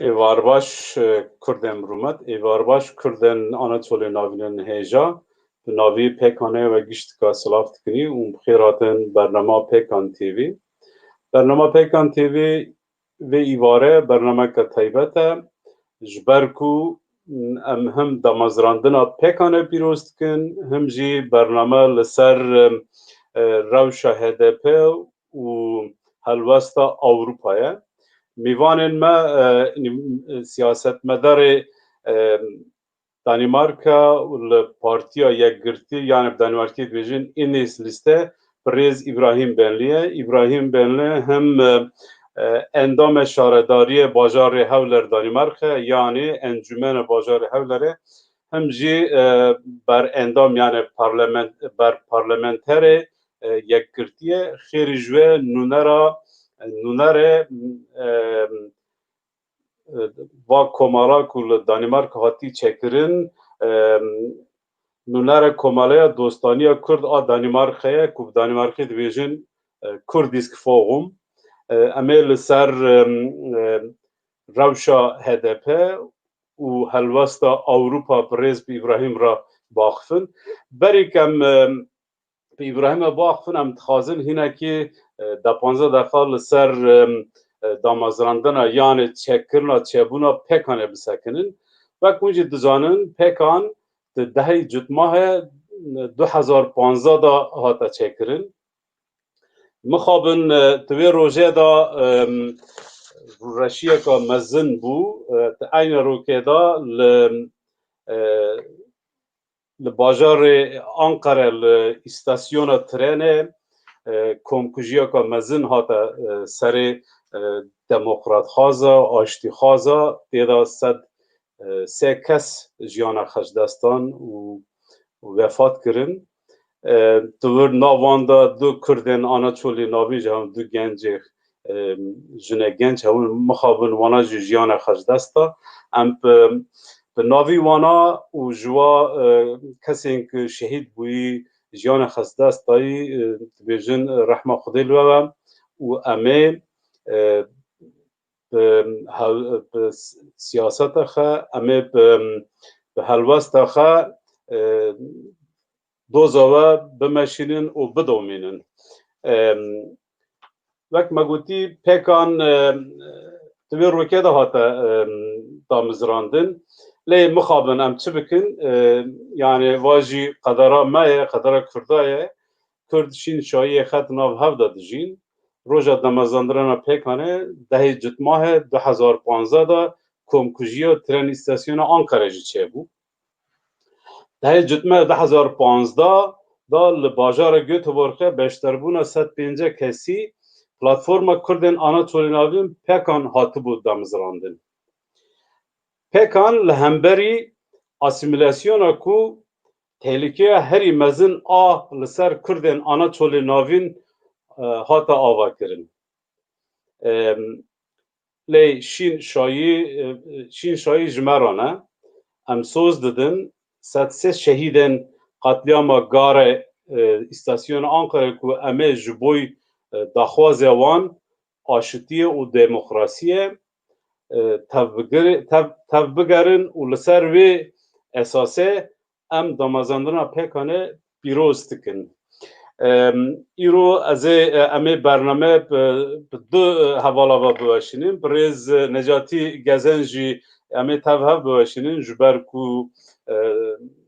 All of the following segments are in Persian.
ایوار باش کردن برومت ایوار باش کردن آناتولی ناوینن هیجا ناوی پیکانه و گشت که سلافت کنی و بخیراتن برنامه پیکان تیوی برنامه پیکان تیوی و ایواره برنامه که طیبته جبرکو ام هم دامازراندنا پیکانه پیروست کن هم جی برنامه لسر روشا HDP و هلوستا اوروپایه میوانن ما سیاست مدار دانمارکا و پارتیا یک گرتی یعنی دانمارکی دیویژن این لیسته پریز ابراهیم بنلیه هم اندام شارداری بازار هولر دانمارک یعنی انجمن بازار هولر هم جی بر اندام یعنی پارلمانتر یک گرتیه خیلی جوه نونره با کمالا کل دانمارک هاتی چکرین نونره کماله دوستانی کرد دانمارکه که دانمارکی دیویژن کردیسک فوقم امیل سر روشا HDP و هلوستا اوروپا پریز بی ابراهیم را باخفن بری کم بی ابراهیم باخفن ام تخازن هینه که دا 15 دقیقه سر دامازراندن یعنی چکرنا چبونا پیکانه بسکنن و کنجی دزانن پیکان دهی جتماه 2015 دا هاتا چکرن مخابن توی روژه دا رشیه که مزن بو این روکه دا لباجار آنقره استاسیون ترینه کمکوژیا که مزن هاتا سر دموکرات خوازا آشتی خوازا دیدا صد سه کس جیانا خجدستان و وفات کرن دور ناواندا دو کردن آناتولی ناوی جهان دو گنج جنه گنج همون مخابن وانا جیانا خجدستا ام به ناوی وانا و جوا کسی که شهید بوی جیان خجدستایی بیجن رحمه خدای لوام و امه به سیاست خا امه به هلوست خا دوزاوه بمشینن و بدومینن وقت مگوتی پیکان توی روکه ده هاتا دامزراندن لی مخابن ام چه بکن یعنی واجی قدرها مایه قدرها کردایه کرد شین شایی خط ناو هفده دجین روژا دامزراندن پیکانه دهی جتماه 2015 دا کمکوژی و ترین استاسیون آنکاره جی چه بو دهی جتماه 2015 دا لباجار گوتبورگه بیشتربونا 150 کسی پلاتفورم کردن آناتولی ناوین پیکان هاتو بود دامزراندن پیکان لهمبری اسیمیلاسیون کو تهلیکه هری مزن لسر کردن آناتولی ناوین هاتا آوا کرن لی شین شایی جمرانه امسوز ددن 103 شهیدن قتلیام گاره استاسیون آنکاره که امه جبوی داخواز وان آشتیه و دموکراسیه تف بگرن و لسر وی اساسه ام دامازاندنا پیکانه پیروز تکن ایرو از امی برنامه دو حوالا بوشینیم پریز نجاتی گزنجی امی تفه بوشینیم جبر کو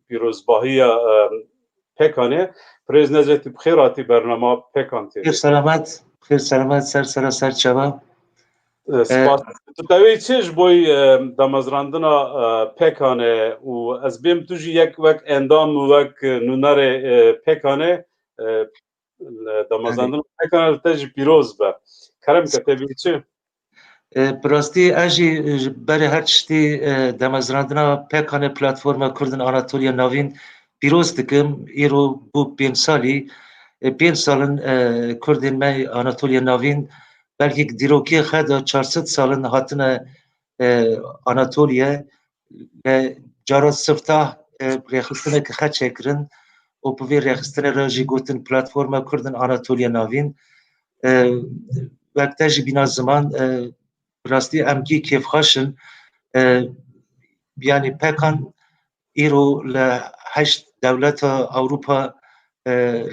پیروزباهی پیکانه پریز نجاتی بخیراتی برنامه پیکان تیوی خیر سلامت سر چوا سپاس توی چیش بوی دامازراندنا پیکانه و از بیم توجی یک وقت اندام وقت نونر پیکانه دامازراندنا پیکانه تجی پیروز با کرم که تبی چی؟ براستی اجی برای هر چشتی دامازراندنا پیکانه پلاتفورم کردن آناتولیا ناوین پیروز دکم ایرو بو 5 سالی 5 سالن کردن می آناتولیا ناوین بلکه دیروکی خدا 400 سالن هاتن آناتولیا جارا سفتا ریخستنه که خد چکرن و پوی ریخستنه راجی گوتن پلاتفورم کردن آناتولیا ناوین وقتاجی بینا زمان براستی امگی کیف خاشن يعني بكان إيرو لهشت دولة أوروبا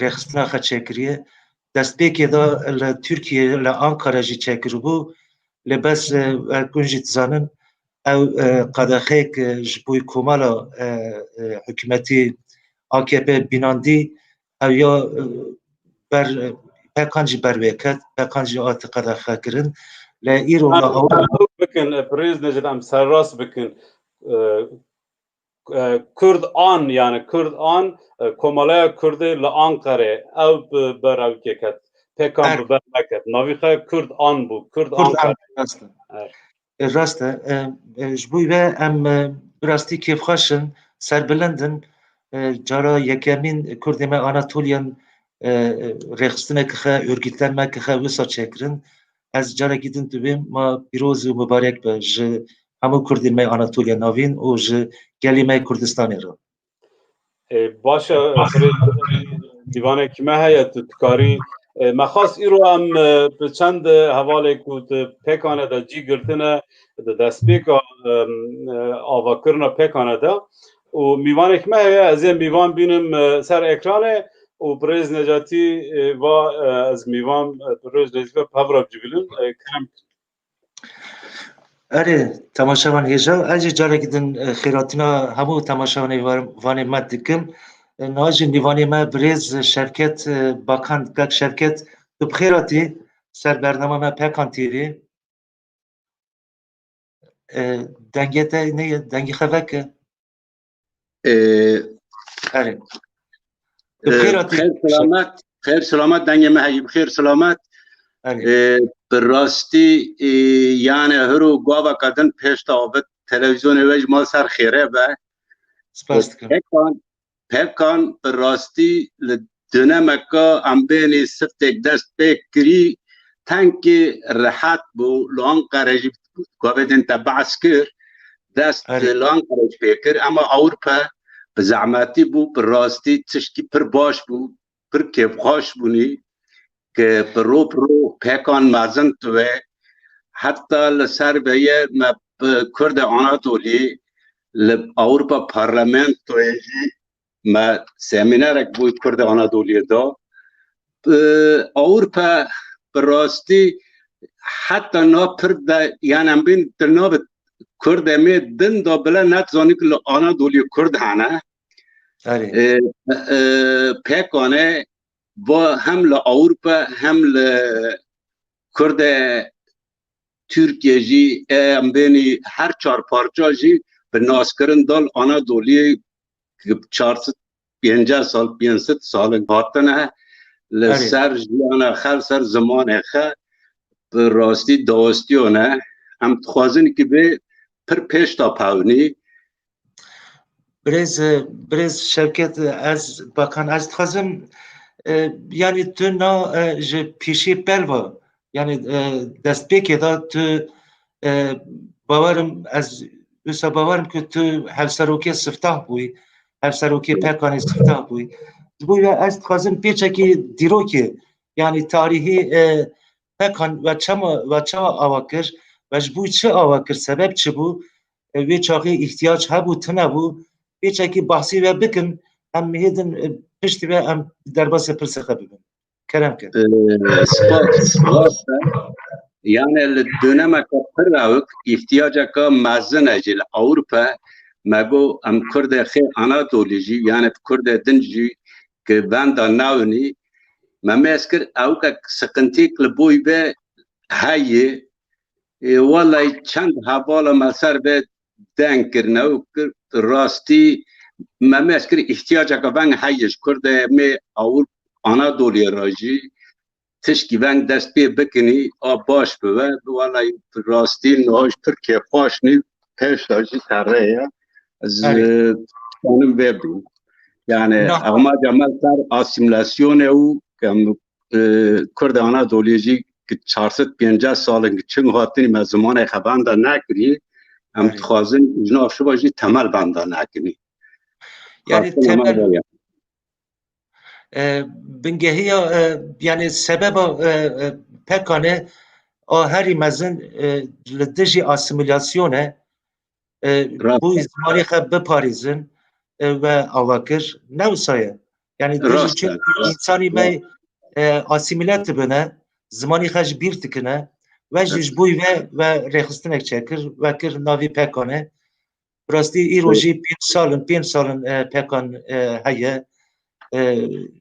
رخصتنا خد شكرية دست بيكي دا لتركيا لأنقرة جي شكربو لبس كنجي تزانن أو قدخيك جبوي كومالا حكومتي AKP بیناندی او یا بر پکانجی برویکت پکانجی آتقاد خاکرین ل ایرو لا او بکن پریز نجد ام سرراس بکن کرد آن yani کرد آن کومالای کردی لآنقره او براوکت پکان برمکت نویخه کرد آن بو کرد آنقره راسته جبوی و ام براستی کیف خاشن سربلندن جارا یکمین کردمه آناتولیان رخصتنه که örgütlenme که وسا چکرن از جارا گیدن دویم ما پیروز و مبارک به ج همو کردمه آناتولیا ناوین و ج گلیمه کردستانی را باشه دیوانه کمه هیت تکاری مخواست ایرو هم به چند حواله کود پکانه دا جی گرتنه دا دست پیکا آوا کرنا پکانه دا و میوان کمه هیه از این میوان بینم سر اکرانه و پریز نجاتی و از میوان پریز نجاتی پاوراب جبیلن کم اره تماشاوان هیجا اجی جاره گیدن خیراتینا همو تماشاوان وانه مد دکم ناجی نیوانی ما بریز شرکت باکان گک شرکت تو بخیراتی سر برنامه ما پکان تیوی دنگیتا نه دنگی خوکه اره خیر سلامت دنگ ما هی بخیر سلامت براستی یعنی هرو گاوا کردن پیش تابت تلویزیون ویج ما سر خیره به پکان براستی دنمکا امبینی سفتک دست بکری تنکی رحت بو لان قرجی گاویدن تبعث کر دست لان قرج بکر اما اورپا بزعماتی بو براستی تشکی پر باش بو پر کیف خوش بونی که برو پکان مازن توه حتی لسر بیه ما کرد آناتولی لب اورپا پارلمنت توه جی ما سمینارک بوی کرد آناتولی دا اورپا براستی حتی نا پر دا یعنی هم بین دلنا کرد امی دن دا بلا نتزانی که آناتولی کرد هنه پکانه با هم لأوروبا هم لکرد ترکیه جی ام بینی هر چار پارچا جی به ناسکرن دال آنادولی که 450 سال 500 سال باتنه لسر جیانه خل سر زمانه خه به راستی داستیونه هم تخوازن که به پر پیش تا پاونی برز شرکت از باکان از تخوازم yani tu na ji pêşî pelva yani destpêkê da tu bawerim ez wisa bawerim ku tu hevserokê siftah bûyî hevserokê pekanê siftah bûyî bu ya ez dixwazim pêçekî dîrokê yani tarîhî pekan ve çawa ava kir ve ji bo çi ava kir sebeb çi bû wê çaxê ihtiyac hebû tune bû pêçekî bahsî ve bikin em mihêdin piştî ve em derbasê pirsexwe bibin kerem ke spas yani dönemeka pir rawik ihtiyacaka mezin ecî li Ewropa me got em Kurdê xê Anatolî jî yani Kurdê din jî ki benda navînî me mêz kir ewkek siqintîk li boî ve heye welay çend hevala me ser vê deng kirine û kir rastî me mêz kir ihtiyacaka veng heye ji Kurdê me Anadolu'ya ra jî tişkî veng dest pê bikinî a baş bibe welay rastî niha pir kêfxweşnî pêş da jî terreye ez tonim vê bû yani amaca me ser asîmîlasyonê û Kurdê Anadolu'ya jî ki 450 salin çin hatinî me zimanê xwe benda nekirî em dixwazin ji nav şiva jî temel benda nekinî yani temel بنگهی یعنی سبب پکانه هری مزن لدجی اسیمیلاسیونه بو زمانی خب بپاریزن و آواکر نوسایه یعنی دجی چون انسانی می اسیمیلات بنه زمانی خش بیرت کنه و جش بوی و رخستنک چکر و کر ناوی پکانه براستی ای روژی 5 سالن پکان هیه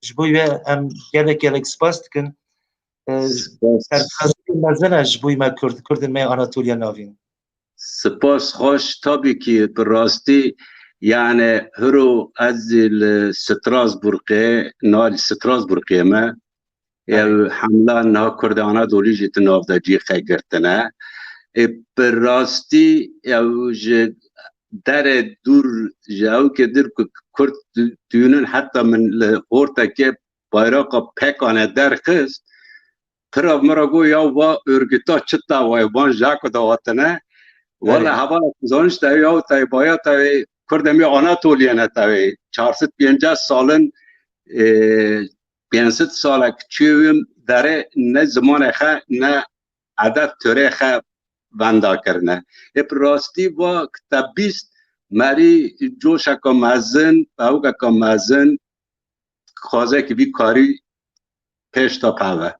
جبوی ام گلک سپاست کن سرکاری مزنه جبوی ما کردن می آناتولیا ناوین سپاس خوش تابی که براستی یعنی هرو از ستراسبورگ نال ستراسبورگ ما حمله نه کردانا دولی جت ناف دا جی خیگرتنه براستی در دور جاو که در کرد دونن حتی من لورتا که bayrak pekane derkes kırav merago ya va örgüta çıtta va ban jako da vatane valla hava zonş da ya tay baya tay kurdemi Anatolia'na tay 450 salın 500 salak çüvüm dere ne zaman kha ne adet töre kha vanda کرنه ابراستی با کتابیست مری جوشا کا مازن او کا مازن خوازه که بی کاری پیش تا پاوه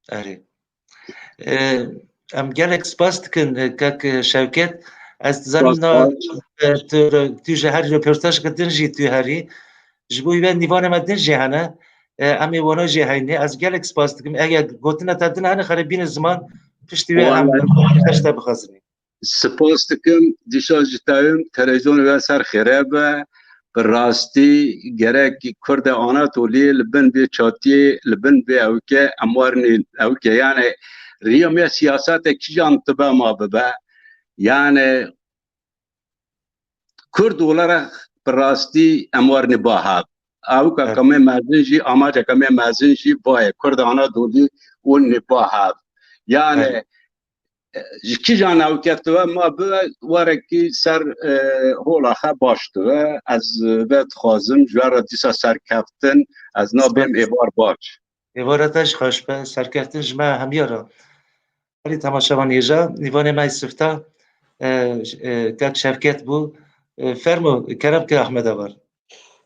اره ام گلک سپاست کن که شوکت از زننا تو جهر رپورتاج کردن جی تو هری جبوی و نیوان مدن جهانه امی وانا جهانی از گلک سپاست کن اگه گوتنه تدن هنه خرابین زمان پشتی و ام خشته بخازنی سپاست کن دیشا جتایم تلویزیون و سر خرابه براستی گرک کرد آناتولی لبن به چاتی لبن به اوکه اموارنی اوکه یعنی ریام سیاست کیجان تبا ما ببا یعنی کرد ولاره براستی اموارنی باهاب اوکه کمی مازنجی آماده کمی مازنجی باه کرد آناتولی اون باهاب یعنی کی جان اوکت و ما به ورکی سر هولا خا باشت و از بد خازم جوار دیسا سر کفتن از نابم ایوار باش ایوارتش خوش به سر کفتن جمع همیارا ولی تماشاوان یجا نیوان مای سفتا که شرکت بو فرمو کرم که احمد آور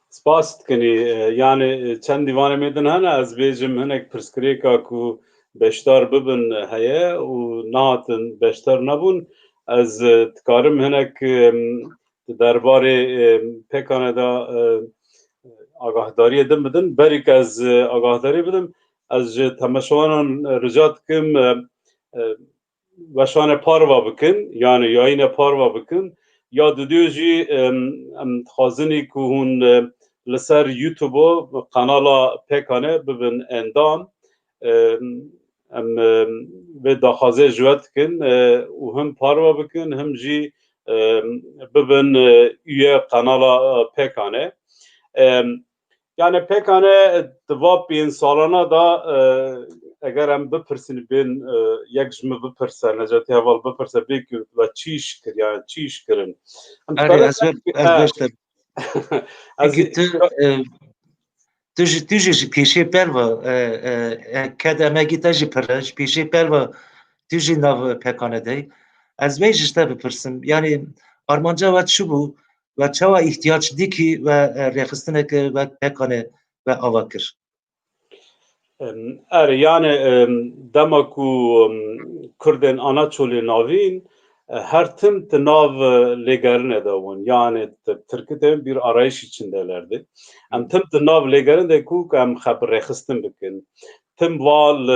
سپاس کنی یعنی چند دیوانه میدن هنه از بیجم هنک پرسکریکا کو بشتار ببن هیه و ناتن بشتار نبون از تکارم هنک درباره پکانه دا آگاهداری دم بدن بریک از آگاهداری بدم از تماشوانان رجات کم وشان پاروا بکن یعنی یاین پاروا بکن یا دیوژی خازنی که هون لسر یوتیوب قنالا پکانه ببن اندام به داخازه جوت کن و هم پاروا بکن هم جی ببن یه قنالا پکانه یعنی پکانه دواب بین سالانه دا اگر هم بپرسین بین یک جمع بپرسه نجاتی اول بپرسه بیکی و چیش کر یعنی چیش کرن اره از بشتر تجي پیشه پروا کد امگی تجی پرش پیشه پروا تجی ناو پکانه دی از ویجشتا بپرسم یعنی آرمانجا وقت شو بو و چوا احتیاج دیکی و رخستنه که و پکانه و آواکر اره یعنی دما کو کردن آناتولی ناوین her tim tınav legerine davun yani Türkiye'de bir arayış içindelerdi. Em tim tınav legerin de ku em xebrexistin bikin. Tim val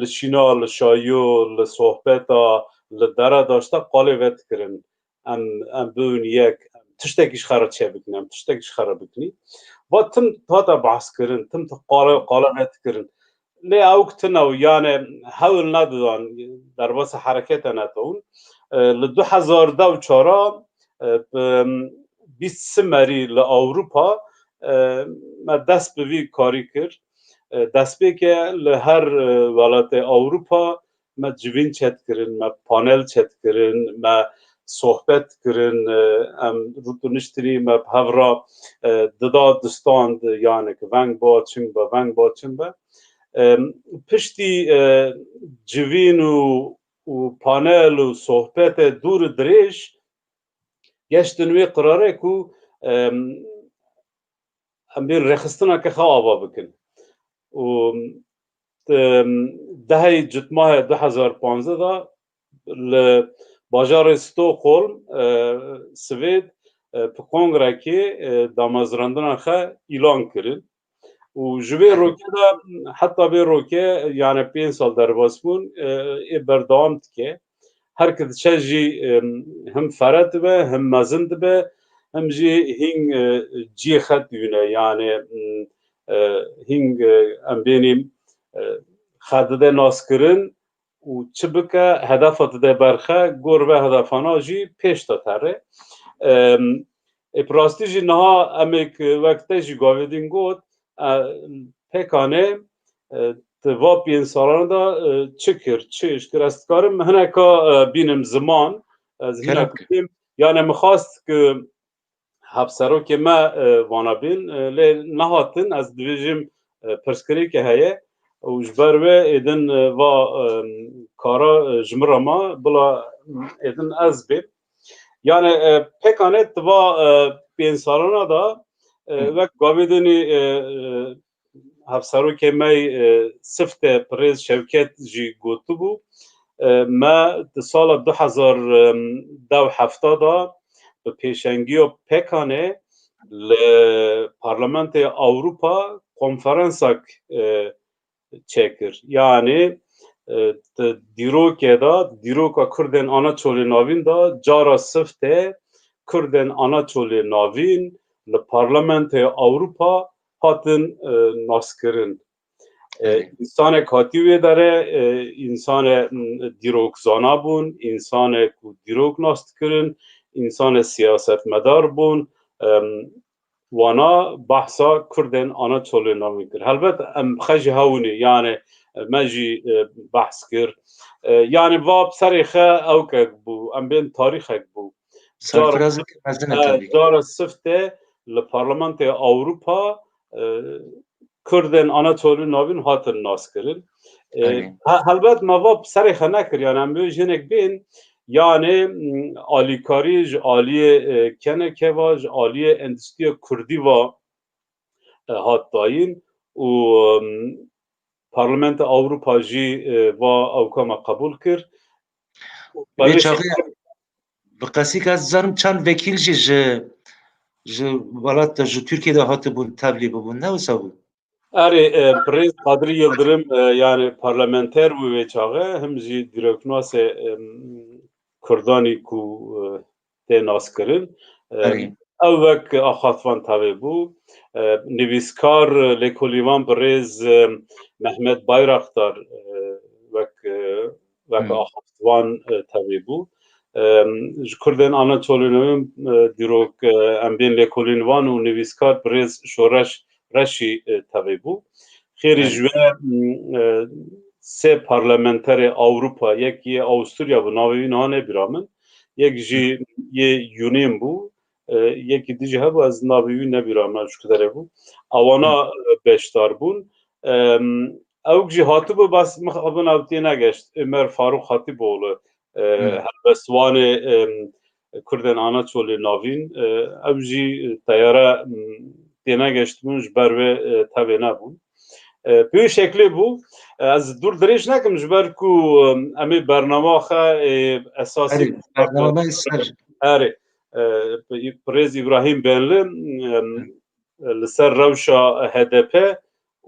li şina li şayo li sohbeta li dera daşta qalevet kirin. Em bûn yek tiştekî ji xwe re çêbikin em tiştekî ji xwe re bikinî. Va tim hata behs kirin tim qalevet kirin. Lê ew tinaw yani hewl nedidan derbasî hereketa netewin. Li 2014 20 Meri li Avrupa me dest bi vî karî kir. Destpêke li her welatê Avrupa me civîn çetkirin, me panel çetkirin, me sohbet kirin, em rûtuniştirî me hevra dida distand yani ki veng baçin be veng baçin be. پشتی جوین و پانل و صحبت دور دریش گشتن وی قراره کو ام بین رخصتنا که خوابا بکن و دهی جتماه 2015 دا باجار ستوکهلم سوید په کنگره کې دامازراندنا خه اعلان کردن و جوی روکه دا حتی به روکه یعنی 5 سال در باسپون بردام که هر کد چجی هم فرد به هم مزند به هم جی هنگ جی خط یونه یعنی هنگ ام بینیم خدده ناس کرن و چه بکه هدفات ده برخه گور به هدفانا جی پیش تا تره پراستی جی نها امیک وقتی جی گاویدین گود پکانه توا 5 سالانه دا چکر چش کرستکارم هنکا بینم زمان از هنک بیم یعنی مخواست که حبسرو که ما وانا بین لی نهاتن از دویجم پرسکری که هیه و جبروه ایدن و کارا جمرا ما بلا ایدن از بیم yani pekane tva 5 salana da ve gavedeni hafsaro kemay sifte prez Şevket ji gotu bu ma de sala 2017 da be peşengiyo pekane le Parlamentoya Avrupa konferansak çekir. Yani دیروکا کردن آناتولی ناوین دا جارا سفته کردن آناتولی ناوین لپارلمنت اروپا هاتن ناسکرن انسان کاتیوی داره انسان دیروک زانا بون انسان دیروک ناستکرن انسان سیاست مدار بون وانا بحثا کردن آناتولی ناوین کرد البته ام خجی هاونی یعنی ماجي بحث كر يعني فاب سريخه او كبو ام بين تاريخك بو دار السفته لبرلمان اوروبا كردن اناتولي ناوين هاتن ناس كرن البته ما فاب سريخه نكر يعني ام بيجنك بين يعني آلیکاریج آلی کنه کواج آلی اندستری کردی و هات داین و پارلمان اروپا جی و اوکاما قبول کرد. بقیسی که از زارم چند وکیل ج ولات ج ترکیه ده هات بون تبلیغ بون نه وسابو. اره پرنس قادری یلدرم yani parlamenter و وچاغه هم جی دیروکناس کردانی کو تناس کرد. او وک آخاتوان تابع بو نویسکار لکولیوان برز محمد بایرختار وک آخاتوان تابع بو کردن آناتولینویم دیروک امبین لکولیوان و نویسکار برز شورش رشی تابع بو خیلی جوه سه پارلمنتر اروپا یکی آوستریا و ناوی نهانه برامن یک جی یونیم بو یکی دیجی هبو از ناویوی نبیرام شو کدره بو اوانا بشتار بون اوک جی هاتو بو بس مخابن اوتی نگشت امر فاروق خاطی بولو هلبستوان کردن آناتولی ناوین او جی تیاره دینا گشت بون جبر و تبه نبون به شکلی بو از دور دریش نکم جبر کو امی برنامه خواه اساسی برنامه اره پرز ابراهیم بنلی لسر روشا HDP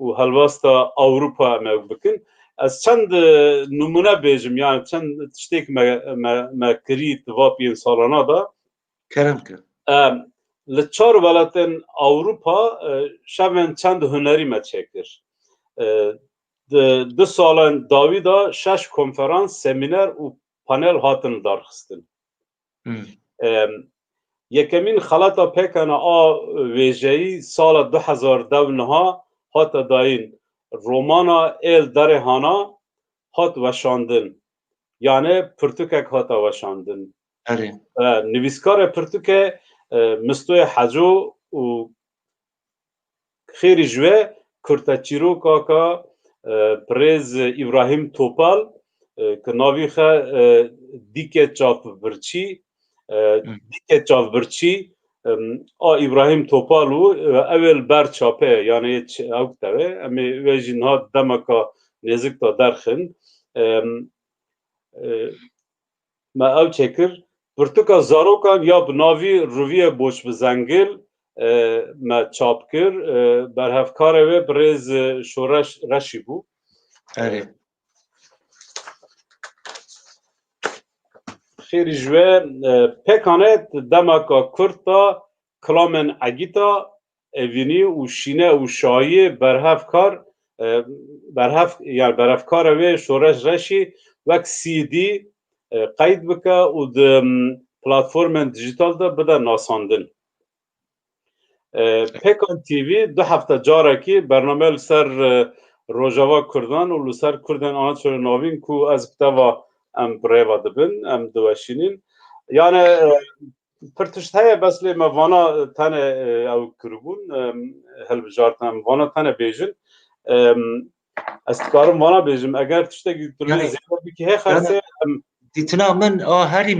و هلواستا اوروپا بکن از چند نمونه بیجم یعنی چند تشتیک ما کرید و 5 سالانه دا کرم کرد لچار ولاتن اوروپا شبن چند هنری ما چکر 2 سالان داویدا 6 کنفرانس سمینر و پانل هاتن دارخستن یکمین خلاطا پیکانا ویژه‌ای سال 2009 هات داین رومانا ایل درهانا هات وشاندن یعنی پرتوکک هات وشاندن نویسکار پرتوکه مستوی حجو و خیلی جوه کرتچیرو کاکا پریز ابراهیم توپال که ناوی خه دیکه چاف برچی ابراهیم توپال و اول بر چاپه یعنی اوکتاوه امی ویجین ها دمکا نزک تا درخن ما او چکر برتوکا زاروکان یا بناوی رویه بوش بزنگل ما چاپ کر برهفکاره و بریز شورش رشی بو خیلی جوه پکانت دمکا کرتا کلامن عگیتا اوینی و شینه و شایی برهفکار برهفکاره و شورش رشی وک سی دی قید بکه و د پلاتفورم دیجیتال ده بده ناساندن پکان تیوی 2 هفته جاره کی برنامه لسر روژاوا کردان و لسر کردن آنها چون ناوین کو از کتابا ام بریوا دبن ام دوشینین یعنی پرتشت هیا بس لی موانا تنه او کربون هل بجارتم وانا تنه بیجن استکارم وانا بیجم اگر تشتگی تلوی زیبا بی که هی خرسه دیتنا من هری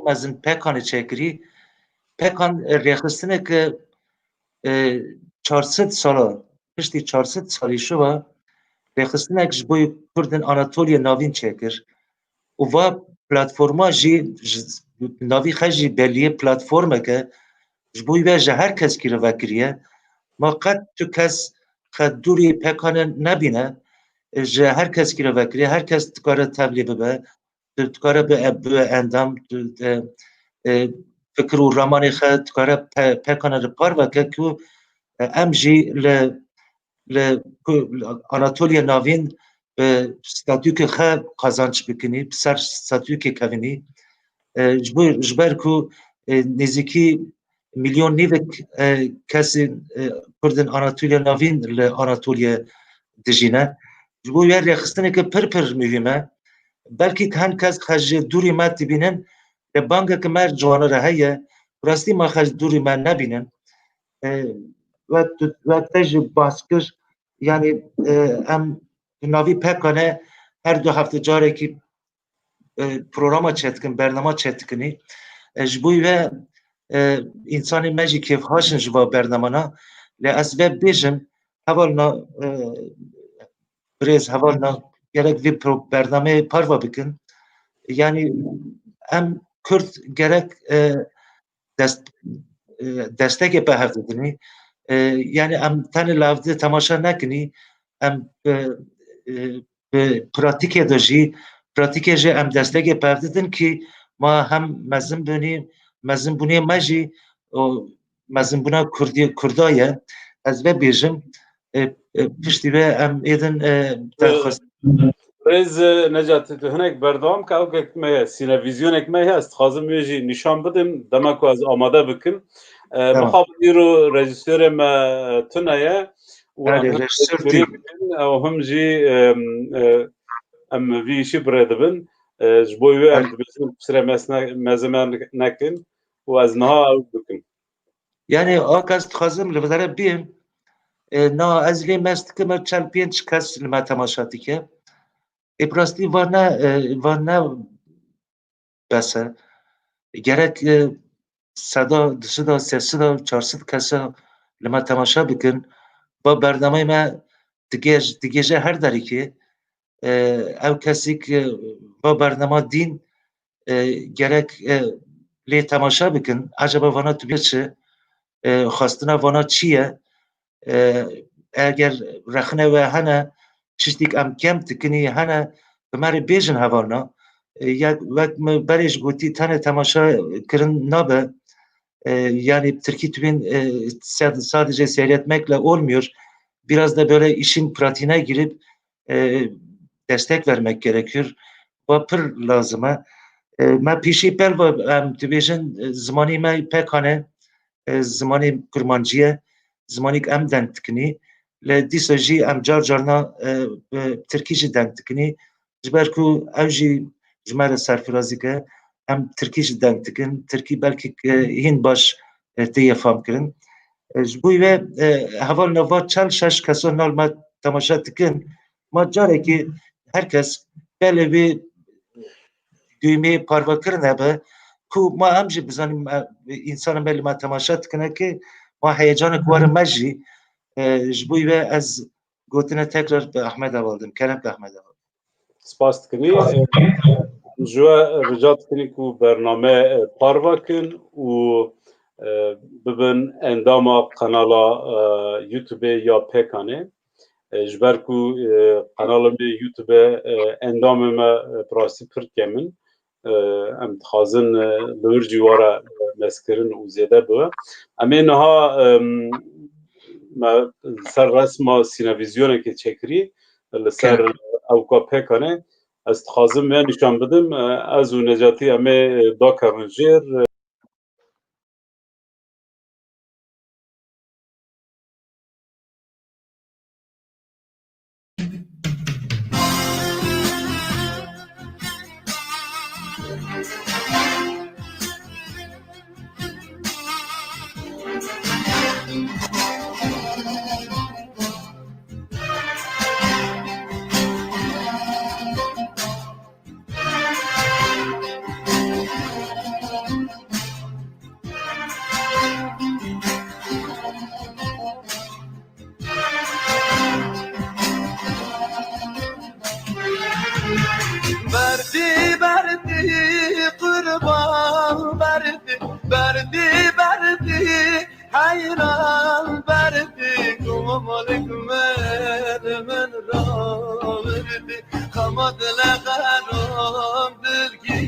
مزن پکان چکری پکان ریخستنه که 400 سالا پشتی 400 سالی شو ریخستنه که جبوی کردن آناتولیا ناوین چکر و پلاتفورما جی ناوی خجی بلیه پلاتفورمه که جبوی وجه هر کس کی رو وکریه ما قد تو کس قد دوری پکان نبینه جه هر کس کی رو وکریه هر کس تکاره تبلیه ببه تکاره به اندام فکر و رمانی خد تکاره پکان رو پار وکه که ام جی آناتولیا ناوین به ستاتیوک خب قازانچ بکنی بسر ستاتیوک کوینی جبر که نزدیکی میلیون نیوک کسی کردن آناتولیا ناوین لآناتولیا دجینه جبو یه ریخستنه که پر مهمه بلکه که هن کس خج دوری ما تبینن لبانگه که مر جوانه را هیه راستی ما خج دوری ما نبینن و تج باسکش یعنی ام ناوی پکانه هر 2 هفته جاره که پروگرام چتکن برنامه چتکنی جبوی و انسانی مجی کیف هاشن جوا برنامه نا لأسباب بیجم حوالنا بریز حوالنا گرک وی برنامه پاروا بکن یعنی ام کرد گرک دستک به هفته دنی یعنی ام تن لافده تماشا نکنی ام به پراتیک داشی پراتیک جه ام دستک به هفته دن که ما هم مزن بونی مجی مزن بونا کردایه از به بیجم پشتی به ام ایدن درخواست رز نجات تو هنک بردام که او که ما سینویزیون که ما هست خازم میجی نشان بدم دمکو از آماده بکن مخابری رو رجیستر ما تنایه و هم جی ام ویشی بردبن جبوی ام بسیم بسر مزمان نکن و از نها او بکن یعنی آکاست خازم لبداره بیم نا از لی مست که ما 4-5 کس لما تماشاتی که ابراستی وارنا بسه گرک 100 300 400 کسا لما تماشا بکن با برنامه ما دیگه هر داری که او کسی که با برنامه دین گرک لی تماشا بکن عجبا وانا تو بیت چه خواستنا وانا چیه اگر رخنه و هنه چشتیک ام کم تکنی هنه بماری بیجن هوانا یک وقت بریش گوتی تنه تماشا کرن نابه yani Türkiye sadece seyretmekle olmuyor. Biraz da böyle işin pratiğine girip destek vermek gerekiyor. Vapır lazıma. Ma pişi pel ve tübeşin zamanı ma pekane zamanı kurmancıya zamanı em dentkini le disaji em carna Türkiye dentkini jiberku evji jmara serfirazike em Türkiye denktikin Türkiye belki hin baş diye fam kirin. Bu ve haval nova çal şaş kaso normal tamaşa tikin ما جاره که herkes بله bir düğmeyi parva kirine be ku ma hem jî bizanim insanın belli ma temaşa dikine ki ma heyecanı kuarı me jî ji bo ve ez gotine tekrar be Ahmed avaldım. Kerem be Ahmed avaldım. سپاس دکنی جو رجات کنی کو برنامه پاروا کن و ببن انداما قنالا یوتیوب یا پیکانه جبر کو قنال می یوتیوب اندام ما پراسی پر کمن ام تخازن لور جوارا مسکرین و زیاده بو امین ها ما سر رسم سینویزیون که چکری لسر اوکا پیکانه از تخازم من نشان بدم از و نجاتی امه دا کرنجیر hayran verdi kumalik men verdi kamadla garom dilki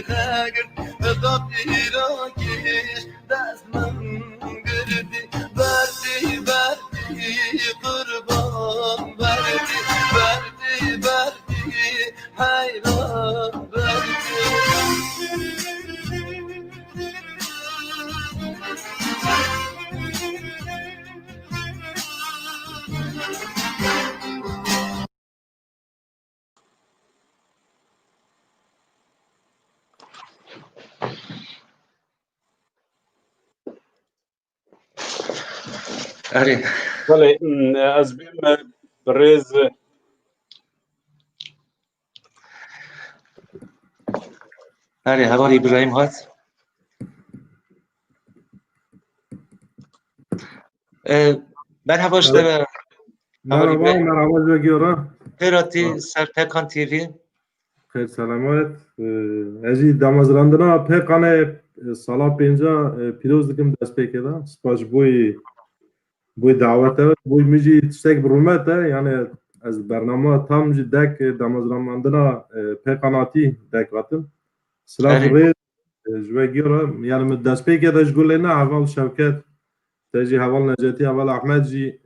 khagir dot irakish dasman girdi verdi kurban verdi hayran verdi آره بله از بیم برز آره هوار ابراهیم هات merhaba işte merhaba Göra. Herati Serpekan TV. Xeyr selamet. Ezi damazrandına pekane sala penca piroz dikim dest pekeda. Spas boy davete boy mici tiştek brumet yani az bernama tam ji dek damazrandına pekanati dek vatin. Slav re jve Göra yani dest pekeda jgulena aval Şevket تجي هوال نجاتي هوال أحمد جي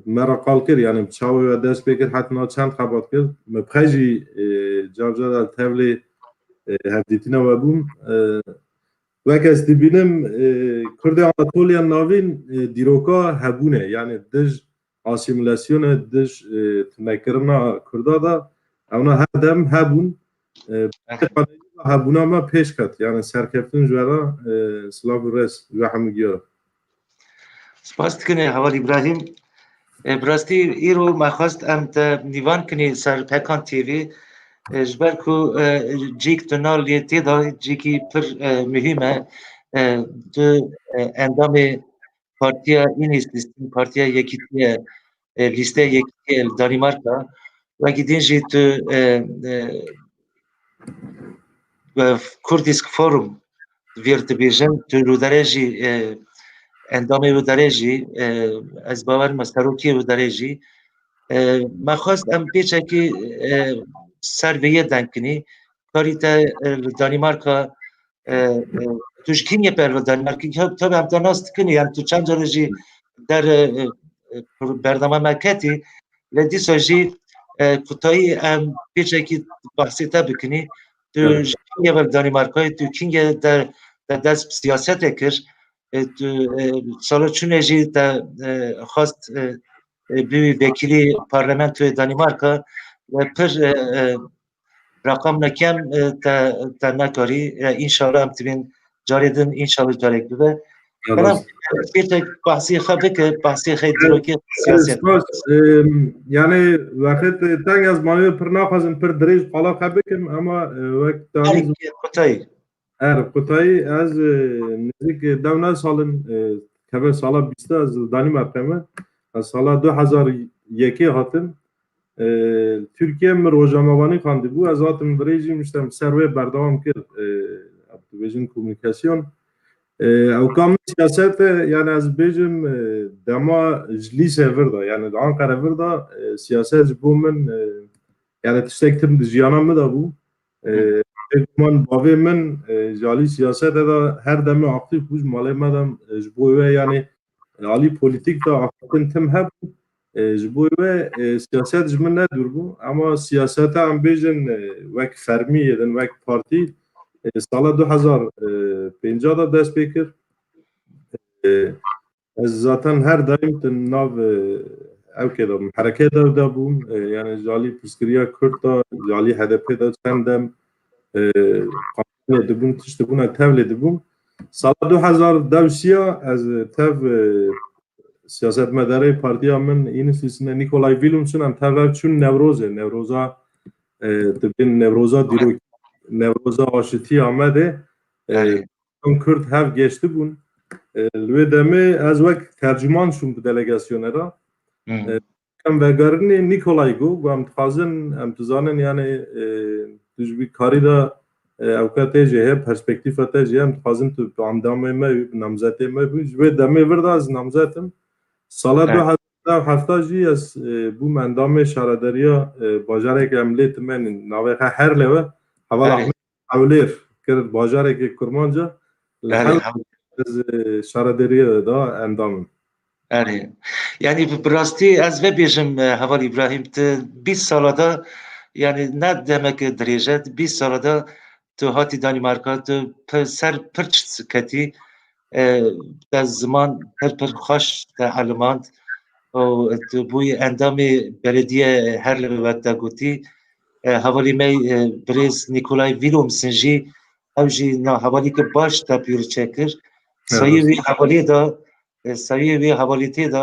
مرة قال كر يعني بتشاوي وداس بكر حتى ناتشان خبط كر مبخجي جابجا التابلي هفديتنا وابوم وكاس تبينم كردي أناطوليا نافين ديروكا هبونه يعني دج أسيميلاسيون دج تنكرنا كردا دا أونا هدم هبون هبونا ما پیش کت يعني سرکفتن جوارا سلاف رس جو همگیار سپاس کنه هوار ابراهیم براستی ایرو ما خواست ام نیوان کنی سر پکان تیوی جبر کو جیک تنال لیتی دا جیکی پر مهمه دو اندام پارتیا این لیستی پارتیا یکیتی لیسته یکیتی دانمارکا و گیدین جی تو Kurdisk Forum wird بیژن تو رودرژی اندام رودرژی از باور مستروکی رودرژی ما خواست ام پیچه که سرویه دنکنی کاری تا دانمارکا توش کینیه پر دانمارکی تا هم تناست کنی یعنی تو چند جارجی در برنامه مکتی لدی ساجی کتایی ام پیچه که بحثی تا بکنی تو کینگ و دانمارکای تو کینگ در دست سیاست کر تو سال چون جی خواست بی وکیلی پارلمان تو دانمارکا و پر رقم نکم تا نکاری انشالله هم تبین جاریدن انشالله جارید بوده بەڵام بێتە باسی خە بکە باسی خەی درۆکی سیاست yani vakit teng az maneviyê pir naxwazim pir dirêj qala xwe bikim ama wek danî قوتایی qutayî ez nêzik dewne salin keve sala bîstê ez danîme peme ez sala 2001 hatim Türkiye mi rojnamevanî xwendibû ez hatim birêj jî miştem ser wê berdewam kir dibêjin komûnikasyon ew kam siyaset yani ez bêjim dema ji lîsê vir da yani di Ankara vir da siyaset ji bo min yani tiştek tim di jiyana min de bû man bavê min ji alî siyasetê da her demê aktif bû ji malê me de ji bo wê yani alî polîtîk da aktifin tim hebû ji bo wê siyaset ji min nedûr bû ama siyaseta em bêjin wek fermî yedin wek partî sala 2005 da dest pê kir ez zaten her daim di nav evkê de herekê de bûm yani ji alî Piskiriya Kurd da ji alî HDP da çend dem dibûn tişt dibûne tevlê dibûm sala 2010 ez tev siyasetmedarê partiya min Înîslîsine Nikolay Vîlomsson em tev çûn Newrozê Newroza dibin Newroza dîrokî Newroza aşitî Amedê Kurd hev geçtî bûn li wê demê ez wek tercüman şûm bi delegasyonera em vegerînê Nikolay got em dixwazin em dizanin yani tu ji vî karî da ewka tê jê heye perspektîfa te jê em dixwazin tu bi endamê me bi namzetê me bû ji wê demê vir da ez namzetim sala 2017 jî ez bûm endamê şarederiya bajarekê em lê timenîn navê xwe Herlê Heval Ahmed Ewlêr kir bajarekê Kurmanca şarederiya da endamim yani bi rastî ez vebêjim Heval İbrahim tu 20 sala da yani ne demek dirêje 20 sala da tu hatî Danimarka tu ser pir ketî te ziman pir xweş te elmand tu bûyî endamê belediye Herlê wek te gotî hevalî me birêz Nikolay Vîlomsson jî ew jî hevalîke baş te pîrçe kir sayê wî hevalê da sayê wê hevalîtê da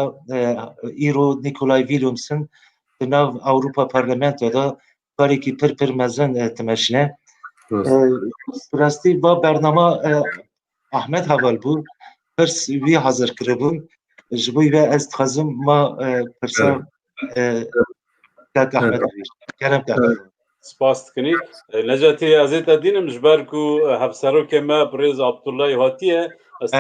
îro Nikolay Vîlomsson di nav Awropa Parlamentoya da karekî pir mezin dimeşine rastî va bernama Ahmed Heval bû pir wî hazir kiribûn ji bo wê ez dixwazim ma pirsa Ahmed kerem Spas dikinî Necatî ez ê te dînim ji ber ku hevserokê me Birêz Abdullah hatiye ez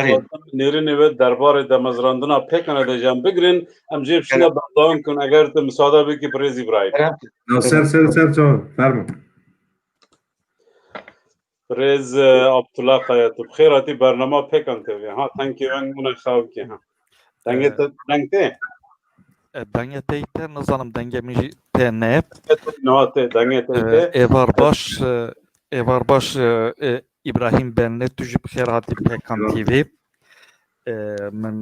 nêrînê we derbarê demezrandina pêkane de jî em bigirin em jê bişine berdewam kin eger tu misade bikî Birêz İbrahim ser çawa fermo Birêz Abdullah Xaya tu bixêr hatî bernama pêkan tevê ha tenkê weng bûne xewkê ha dengê te deng tê dengê tê te nizanim dengê min jî tê ne dengê tê êvar baş İbrahim benê tu jî bixêr hatî pêkan TV min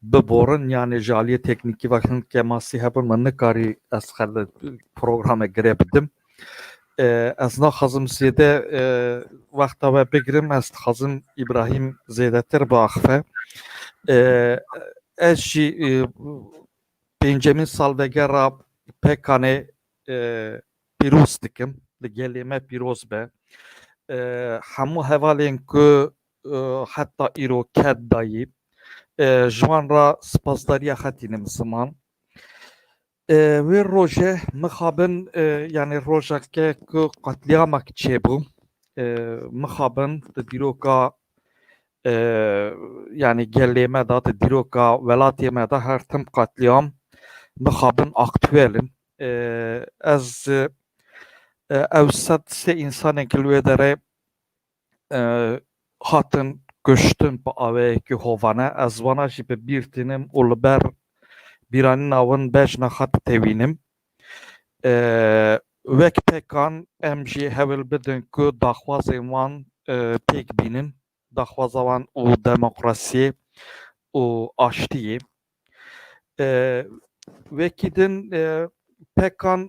biborin yani ji aliyê teknîkî ve hindkê masî hebin min nikarî ez xwe li programê girê bidim ez naxwazim zêde wexta we bigirim ez dixwazim İbrahim zêdetir biaxive ez jî pêncemîn salvegera pêkanê pîroz dikim li gelê me pîroz be hemû hevalên ku heta îro ket dayî ji wan re spasdariya xetînim ziman wê rojê mixabin yani rojeke ku qetliyamek çêbû mixabin di dîroka yani gelê me da di dîroka welatê me da her tim qetliyam mixabin aktûelin ez ew sed sê însanekî li wê derê hatin kuştin bi awayekî hovane ez wana jî bi bîr tînim û li ber bîranîna wan bejna xwe ditewînim wek pêkan em jî hewil bidin ku daxwazên wan têk bînin daxwaza wan û demokrasiyê û aştiyê wekî din pêkan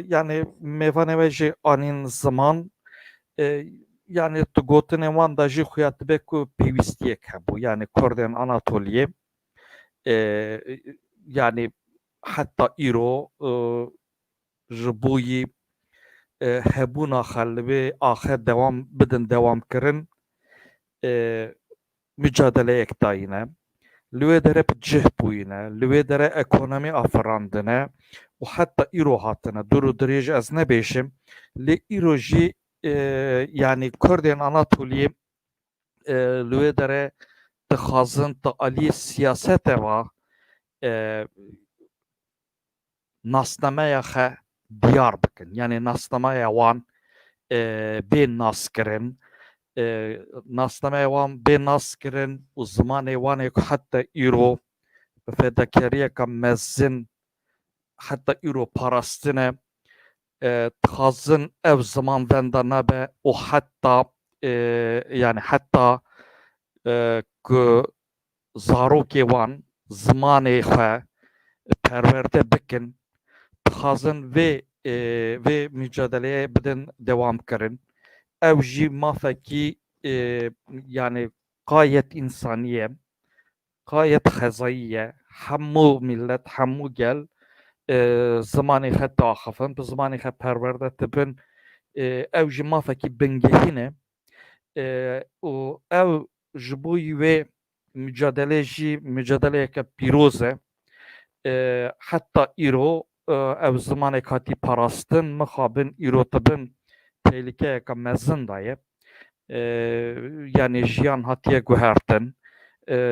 yani mêvanê we jî anîn ziman yani tu gotinê wan da jî xuya dibe ku pêwîstiyek hebû yani Kurdên Anatoliyê yani heta îro ji boî hebûna xwe li vê axe dewamkirin mücadeleyek dayîne. Li wê dere bi cih bûyîne, li wê dere ekonomî afirandine û heta îro hatine dur û dirêj ez nebêjim lê îro jî yani Kurdên Anatoliyê li wê dere dixwazin di aliyê siyasetê ve nasnameya xwe diyar bikin. Yani nasnameya wan bê naskirin, nasnameya wan bê naskirin û zimanê wanê ku heta îro bi fedakariyeka mezin heta îro parastine dixwazin ev ziman venda nebe û heta yani heta ku zarokê wan zimanê xwe perwerde bikin dixwazin vê mücadeleyê bidin dewamkirin. Ev jî mafekî yani gayet insaniye, gayet xezayî hemû millet, hemû gel zimanê xwe diaxivin, bi zimanê xwe perwerde dibin. Ew jî mafekî bingehîn e û ew ji bo wê mücadelê jî mücadeleyeke pîroz e. Heta îro ev zimanê hatî parastin mixabin îro dibin tehlikeyeka mezin da ye. Yani jiyan hatiye guhertin.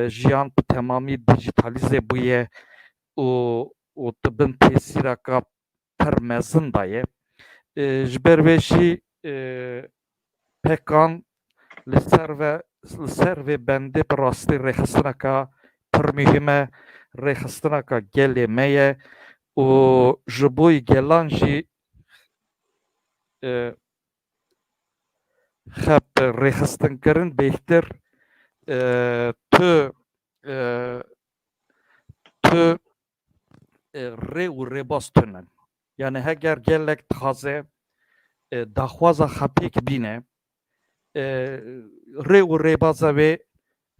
Jiyan bi temamî dijîtalîze bûye û dibin tesîreka pir mezin da ye. Ji ber vê jî pekan li ser vê bendê bi rastî rêxistineka pir mühim e, rêxistineka gelê me ye û ji bo gelan jî xwe bi rêxistinkirin bêhtir tu rê û rêbaz tune. Yani heger gelek dixwaze daxwaza xwe pêk bîne rê û rêbaza wê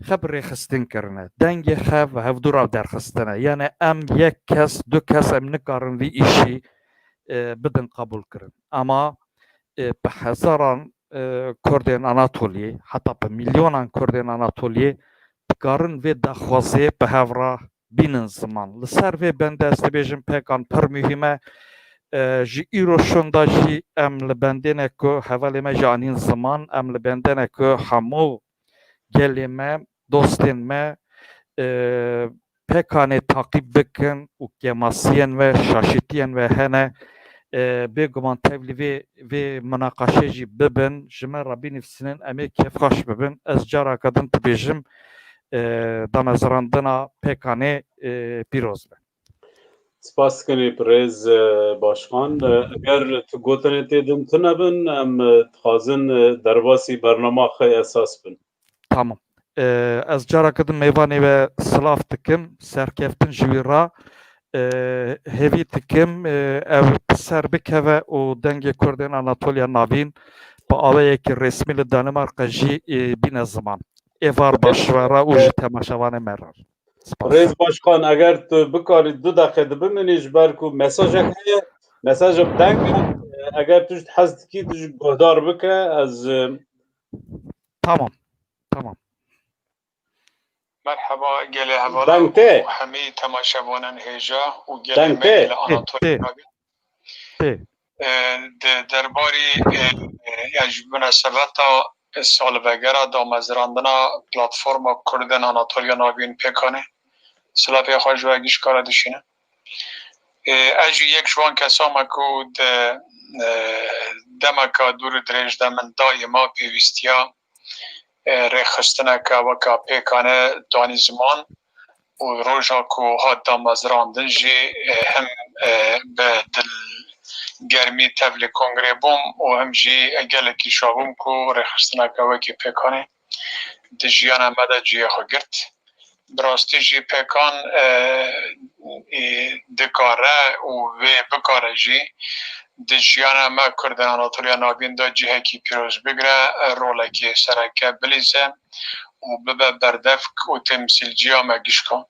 xwe bi rêxistin kirine. Dengê xwe ve hevdûra derxistine. Yani em yek kes, du kes em nikarin vî îşî bidin qebûl kirin. Ama bi hezaran Kurdên Anatoliyê heta bi milyonan Kurdên Anatoliyê dikarin vê daxwazê bi hev re bînin ziman. Li ser vê bende ez dibêjim pekan pir mühim e. Ji îro şonda jî em li bendêne ku hevalê me jî anîn ziman, em li bendêne ku hemû gelê me, dostên me pekanê taqîb bikin û kemasiyên ve, şaşîtiyên ve hene bêguman tevlî vê münaqeşê jî bibin, ji me re bînivîsînin em ê kêfxweş bibin. Ez careke din dibêjim damezrandina pekanê pîroz be. Spas dikim Pirêz Başkan. Eger tu gotinê tê din tunebin em dixwazin derbasî bername xwe esas bin. Tamam. Ez careke din mêvanê ve silav dikim, serkeftin ji wî re hêvî dikim ew ser bikeve û dengê Kurdên Anatoliya navîn bi awayekî resmî li Danimarka jî bîne ziman. Êvar başwera û ji temaşevanê me re. Pirêz Başkan, eger tu bikarî 2 deqe dibimînî ji ber ku mesajek heye, mesajek deng e, eger tu ji hez dikî tu jî guhdar bike ez Tamam. Tamam. مرحبا گله حوالا دنگته و همه تماشاوانان هیجا و گله دنگته مگل آناتولی درباری یعنی مناسبت سالوگر دامزراندنا پلتفرم کردن آناتولیا ناوین پیکانه سلاپی خواهش و اگیش کار دشینه اجی یک جوان کسام که دمکا دور دریج دمن دائما پیوستیا رخصتنه که وکا پیکانه دانی زمان و روژا که ها دامزراندن جی هم به دل گرمی تبلی کنگره بوم و هم جی اگلکی شاوم که رخصتنه که وکی پیکانه دی جیان امده جی خو گرد براستی جی پیکان دکاره و بکاره جی دجیانا ما کردن آناتولیا ناوین دا جهه کی پیروز بگره روله کی سرکه بلیزه و ببه بردفک و تمثیل جیا مگیش کن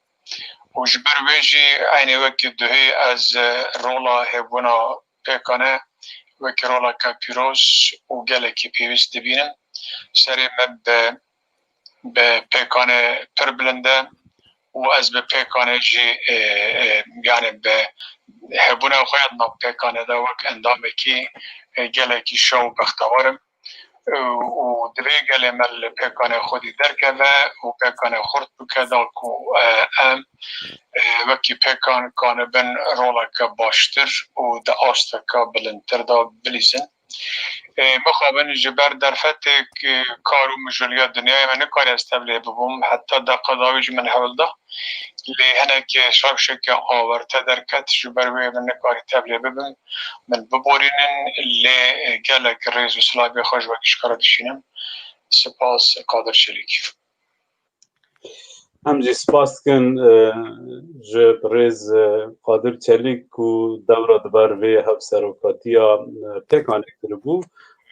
و جبر ویجی اینه وکی دوهی از رولا هبونا پیکانه وکی رولا که پیروز و گله کی پیوست بینن سری به پیکانه پر بلنده و از به پیکانه جی یعنی به هبونه خواهد ناب پیکانه دا وک اندامه کی گله کی شو بختوارم و دوی گله مل پیکانه خودی درکه و پیکانه خورد بکه دا که وکی پیکان کانه بین رولا که باشتر و دا آسته که بلندتر دا بلیزن مخابن جبر در فتح کارو مجلیا دنیای من کاری استبلیه ببوم حتی دا قضاویج من حول دا لی هنه که شاب شکل آورته در کت جبر من کاری تبلیه ببوم من ببورینن لی گلک ریز و سلابی خوش وکش کار دشینم سپاس قادر شریکی همجی سپاس کن جب ریز قادر چلیک و دورا دبر وی هف سروکاتیا پیکانه کربو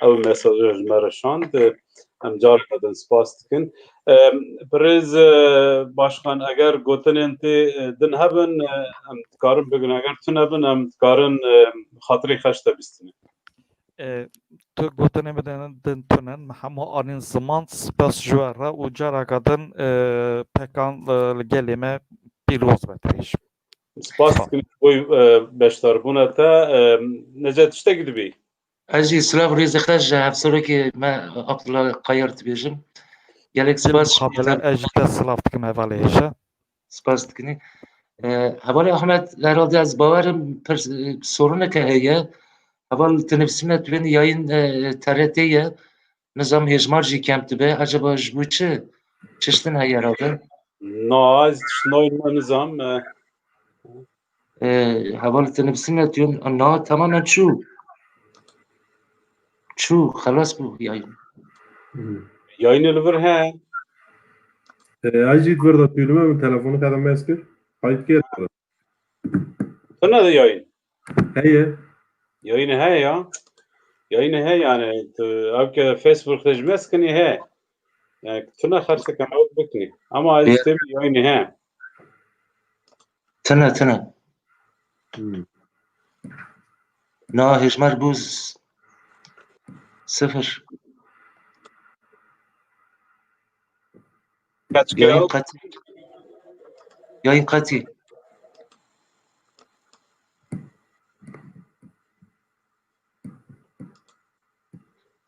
او مساجش مرشاند هم جار کدن سپاس کن ریز باشخان اگر گوتن انتی دن هبن هم تکارن بگن اگر تون هبن هم تکارن خاطری خشتا بستنه تو گوتنه بدن دن تونن همه آنین زمان سپاس جواره و جارا کدن پکان گلیمه پیروز بتریش سپاس کن بوی بشتر بونه تا نجات اشتا گدو بی اجي سلاف ريز خرج هفسرو که ما عبدالله قایرت بیجم گلک سپاس مقابله اجده سلاف دکم اولیشه سپاس دکنی حوالی احمد لراده از باورم سورونه که هیه حوال تنفسیمه توین یاین ترتیه نظام هجمار جی کم تبه عجبا جبو چشتن هیه راده نا از شنوی نظام حوال تنفسیمه توین نا تماما چو خلاص بو یاین یاین الور ها اجید ورده پیلومه من تلفون کدام مسکر قاید کرد تو نده یاین هیه یاین ها یا یاین ها یعنی تو او که فیسبوک تجمعس کنی ها يعني كنا خرسة كان عود بكني أما عايز تبي يعني ها تنه نا هجمار بوز 0 یاین قطی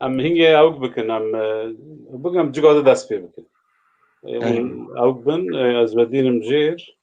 أم هنگه عود بكن أم بقى جواد دست فيه بكن عود بن از بدين مجير